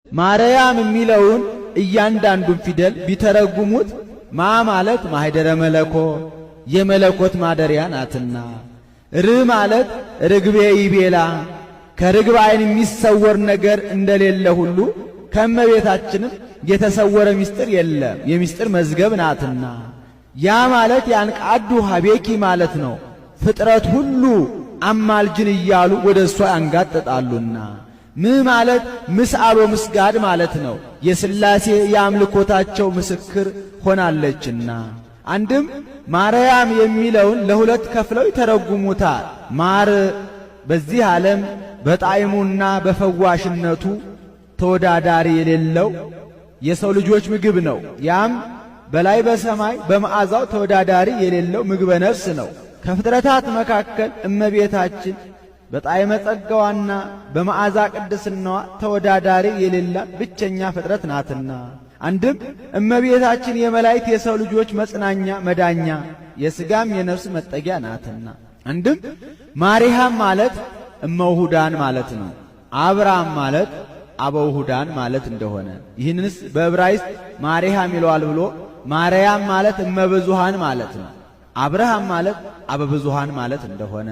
ማርያም የሚለውን እያንዳንዱን ፊደል ቢተረጉሙት ማ ማለት ማኅደረ መለኮት የመለኮት ማደሪያ ናትና፣ ር ማለት ርግቤ ይቤላ ከርግብ ዓይን የሚሰወር ነገር እንደሌለ ሁሉ ከእመቤታችንም የተሰወረ ምስጢር የለም የምስጢር መዝገብ ናትና፣ ያ ማለት ያንቃዱ ሀቤኪ ማለት ነው። ፍጥረት ሁሉ አማልጅን እያሉ ወደ እሷ ያንጋጥጣሉና። ም ማለት ምስአሎ ምስጋድ ማለት ነው። የሥላሴ የአምልኮታቸው ምስክር ሆናለችና። አንድም ማርያም የሚለውን ለሁለት ከፍለው ይተረጉሙታል። ማር በዚህ ዓለም በጣዕሙና በፈዋሽነቱ ተወዳዳሪ የሌለው የሰው ልጆች ምግብ ነው። ያም በላይ በሰማይ በመዓዛው ተወዳዳሪ የሌለው ምግበ ነፍስ ነው። ከፍጥረታት መካከል እመቤታችን በጣዕመ ጸጋዋና በመዓዛ ቅድስናዋ ተወዳዳሪ የሌላት ብቸኛ ፍጥረት ናትና። አንድም እመቤታችን የመላእክት የሰው ልጆች መጽናኛ መዳኛ የሥጋም የነፍስ መጠጊያ ናትና። አንድም ማርያም ማለት እመውሁዳን ማለት ነው። አብርሃም ማለት አበውሁዳን ማለት እንደሆነ ይህንንስ በዕብራይስጥ ማርያም ይለዋል ብሎ ማርያም ማለት እመብዙሃን ማለት ነው። አብርሃም ማለት አበብዙሃን ማለት እንደሆነ